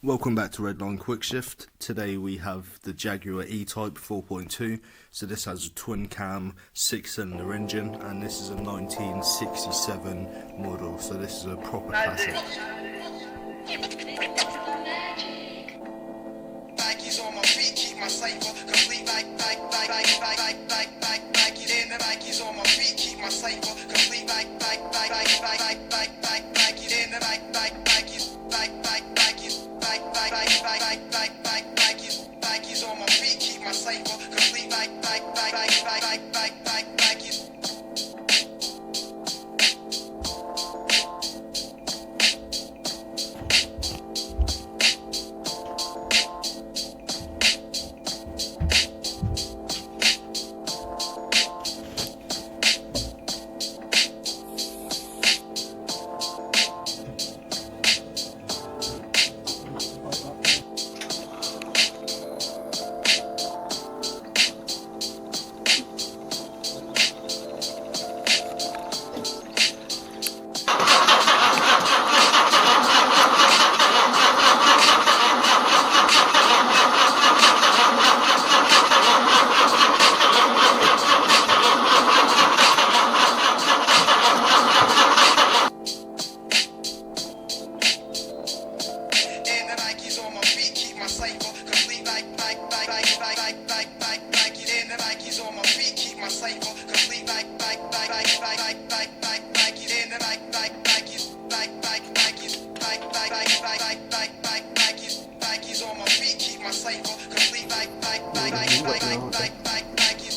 Welcome back to RedlineQuickshift. Today we have the Jaguar E-Type 4.2. So this has a twin cam 6-cylinder engine, and this is a 1967 model. So this is a proper classic.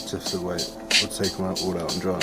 Just the way I'll take them out all out and dry.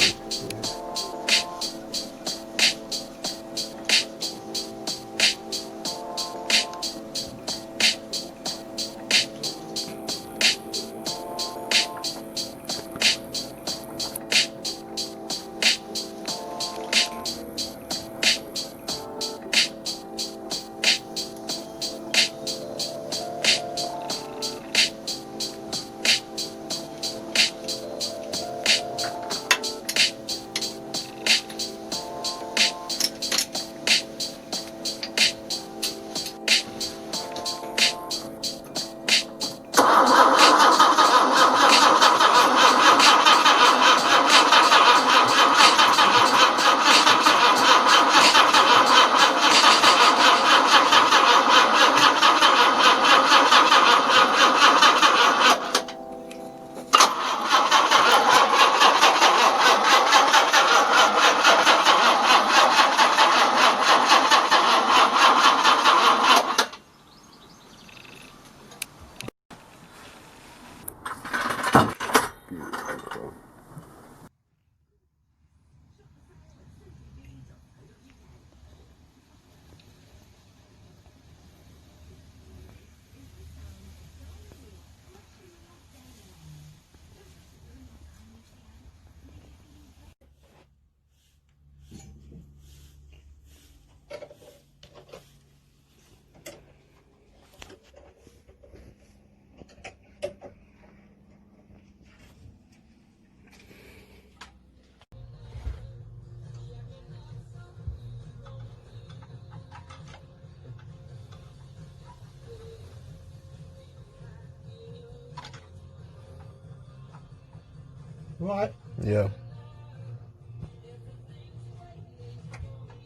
Right. Yeah.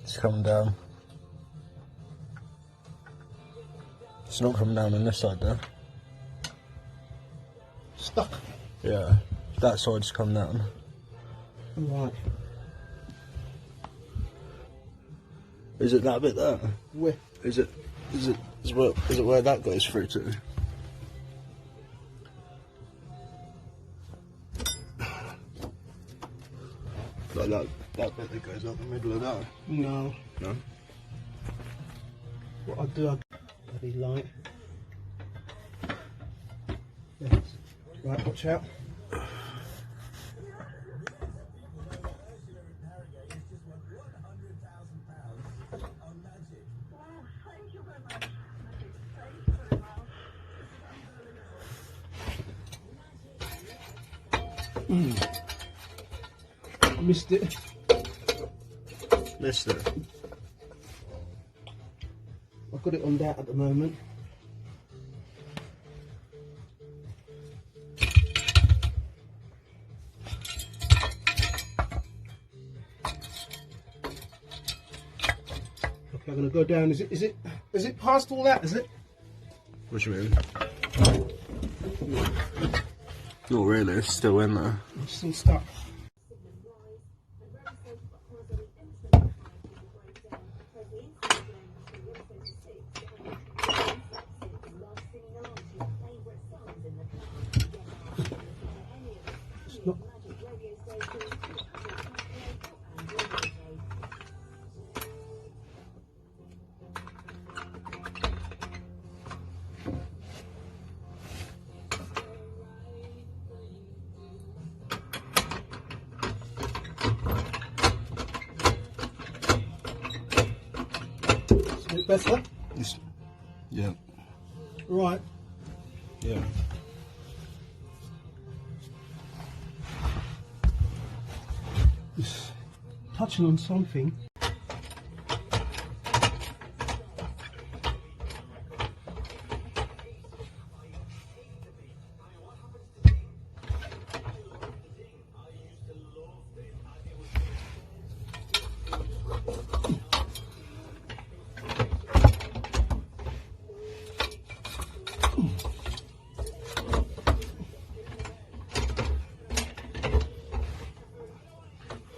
It's coming down. It's not coming down on this side though. Stuck. Yeah. That side's come down. Right. Is it that bit there? Where? Is it where that goes through to? Like that bit that goes up the middle of that? No. No? What I do, I bloody light. Yes. Right, watch out. Missed it. Missed it. I've got it on that at the moment. Okay, I'm gonna go down. Is it past all that? Is it? What do you mean? Not really, it's still in there. It's still stuck. It's not. Is it better? Yeah. Right. Yeah. It's touching on something.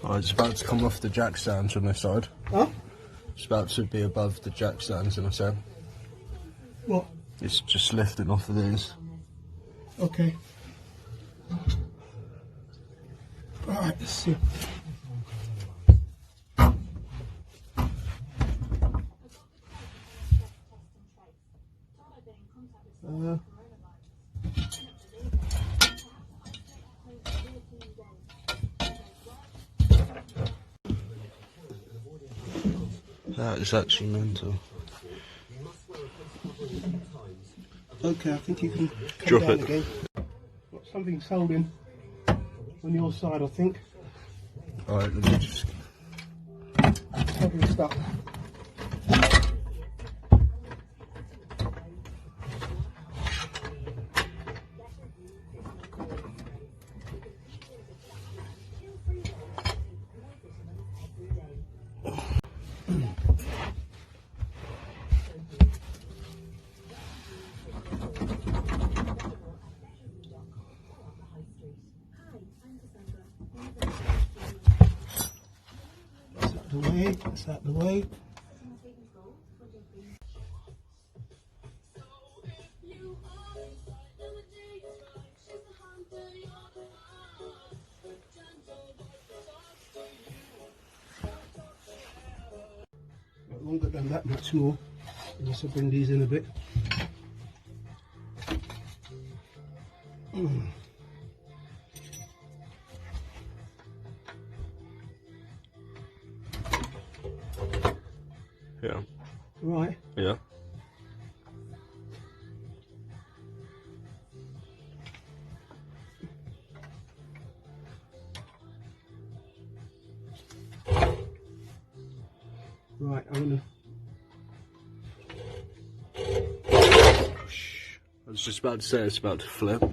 Oh, it's about to come off the jack stands on this side. Huh? It's about to be above the jack stands on the side. What? It's just lifting off of these. Okay. Alright, let's see. That is actually mental. Okay, I think you can come Drop down it. again. Got something holding on your side, I think. Alright, let me just... Holding stuck. That's out the way. Not longer than that much more. Unless I bring these in a bit. Yeah. Right. Yeah. Right, I'm gonna. I was just about to say it's about to flip.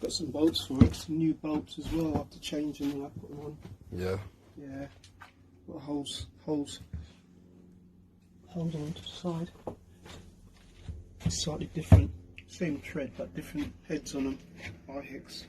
Got some bolts for it, some new bolts as well. I have to change them when I put them on. Yeah. Yeah. Got holes on the side. It's slightly different. Same thread but different heads on them. I-hex.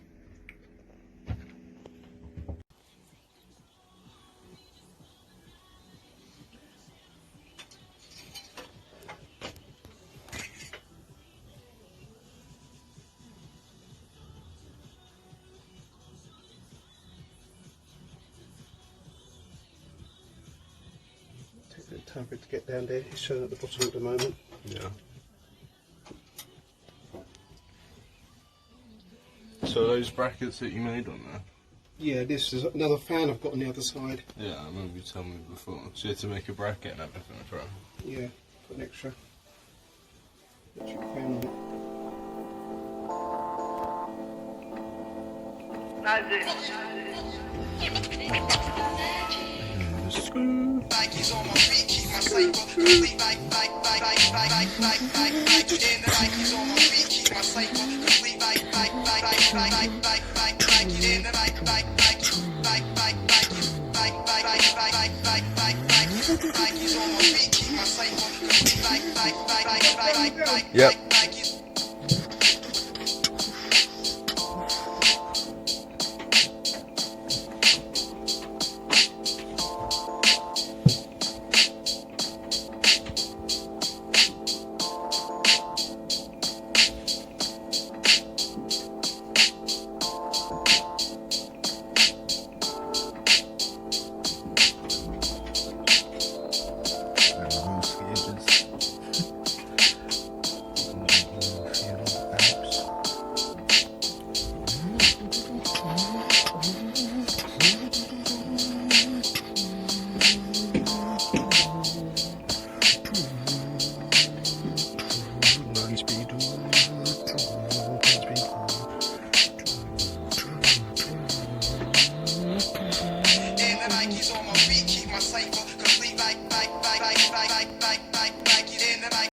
Take a bit of time for it to get down there. It's showing at the bottom at the moment. Yeah. So those brackets that you made on there, Yeah, this is another fan I've got on the other side. Yeah, I remember you telling me before. So you had to make a bracket and everything as well. Yeah, put an extra fan on it. Nike's on my feet, keep my cycle complete. Nike's on my feet, keep my cycle complete. Yep.